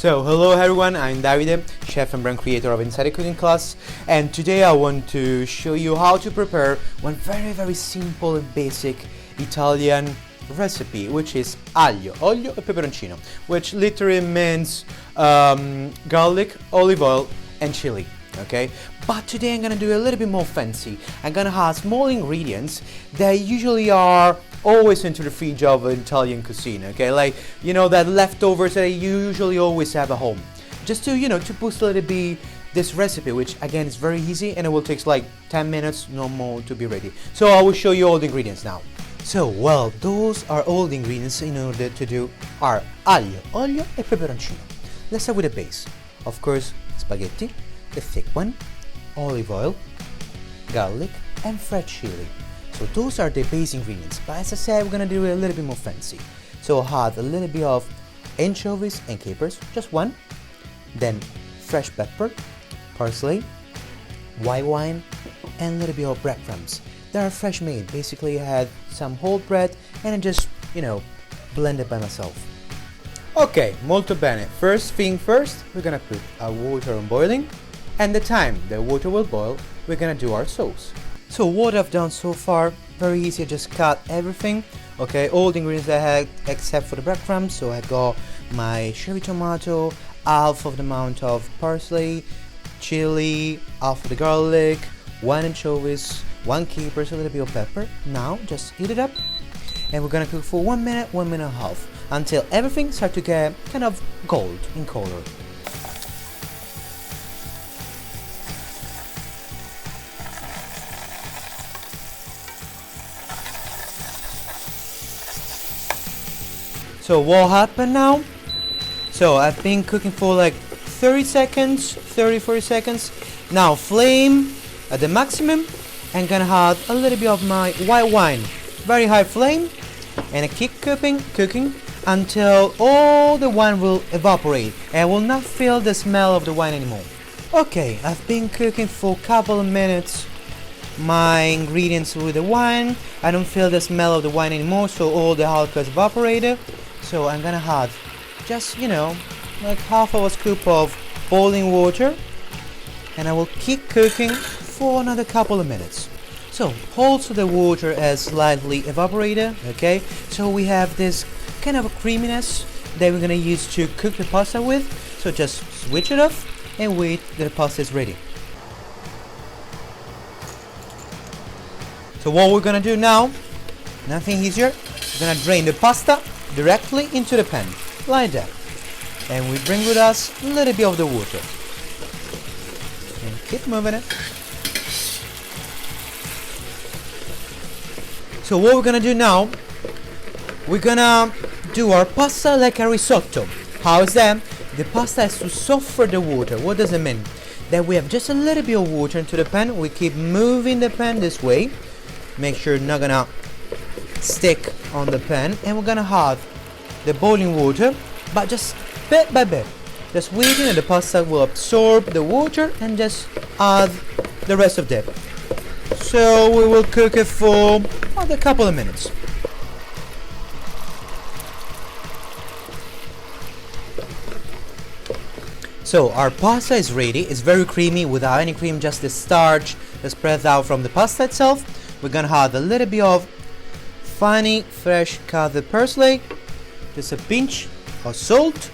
So, hello everyone, I'm Davide, chef and brand creator of Insideat cooking class, and today I want to show you how to prepare one very simple and basic Italian recipe, which is aglio, olio e peperoncino, which literally means garlic, olive oil and chili. Okay, but today I'm gonna do a little bit more fancy. I'm gonna have small ingredients that usually are always into the fridge of an Italian cuisine. Okay, like that leftovers that I usually always have at home, just to to boost a little bit this recipe, which again is very easy and it will take like 10 minutes, no more, to be ready. So I will show you all the ingredients now. So, well, those are all the ingredients in order to do our aglio, olio e peperoncino. Let's start with the base. Of course, spaghetti, the thick one, olive oil, garlic and fresh chili. So those are the base ingredients, but as I said, we're gonna do it a little bit more fancy. So I'll add a little bit of anchovies and capers, just one, then fresh pepper, parsley, white wine and a little bit of breadcrumbs. They are fresh made. Basically I had some whole bread and I just blended by myself. Okay, molto bene. First thing first, we're gonna put our water on boiling, and the time the water will boil, we're gonna do our sauce. So what I've done so far, very easy, I just cut everything. Okay, all the ingredients I had except for the breadcrumbs. So I got my cherry tomato, half of the amount of parsley, chili, half of the garlic, one anchovies, one capers, a little bit of pepper. Now just heat it up and we're gonna cook for 1 minute, 1 minute and a half, until everything starts to get kind of gold in color. So what happened now? So I've been cooking for like 30 seconds, 40 seconds. Now flame at the maximum. I'm gonna add a little bit of my white wine, very high flame, and I keep cooking until all the wine will evaporate and I will not feel the smell of the wine anymore. Okay, I've been cooking for a couple of minutes my ingredients with the wine. I don't feel the smell of the wine anymore, so all the alcohol is evaporated. So I'm gonna add just like half of a scoop of boiling water, and I will keep cooking for another couple of minutes. So also the water has slightly evaporated. Okay, so we have this kind of a creaminess that we're gonna use to cook the pasta with. So just switch it off and wait that the pasta is ready. So what we're gonna do now, nothing easier, we're gonna drain the pasta directly into the pan, like that. And we bring with us a little bit of the water. And keep moving it. So what we're gonna do now, we're gonna do our pasta like a risotto. How is that? The pasta has to soften the water. What does it mean? That we have just a little bit of water into the pan. We keep moving the pan this way. Make sure it's not gonna stick on the pan, and we're gonna add the boiling water, but just bit by bit, just waiting and the pasta will absorb the water and just add the rest of it. So we will cook it for a couple of minutes. So our pasta is ready. It's very creamy without any cream, just the starch that spreads out from the pasta itself. We're gonna add a little bit of finely fresh cut parsley, just a pinch of salt,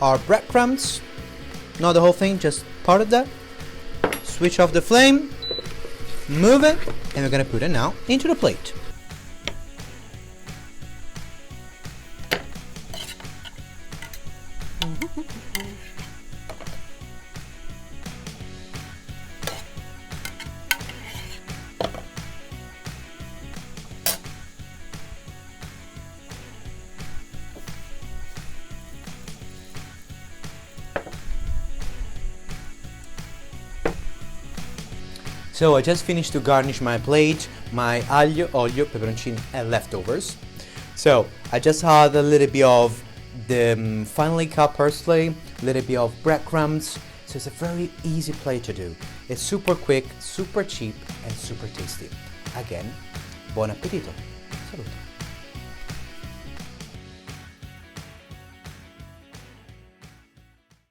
our breadcrumbs, not the whole thing, just part of that. Switch off the flame, move it, and we're gonna put it now into the plate. So I just finished to garnish my plate, my aglio, olio, peperoncino and leftovers. So I just had a little bit of the finely cut parsley, a little bit of breadcrumbs. So it's a very easy plate to do. It's super quick, super cheap and super tasty. Again, buon appetito. Salute.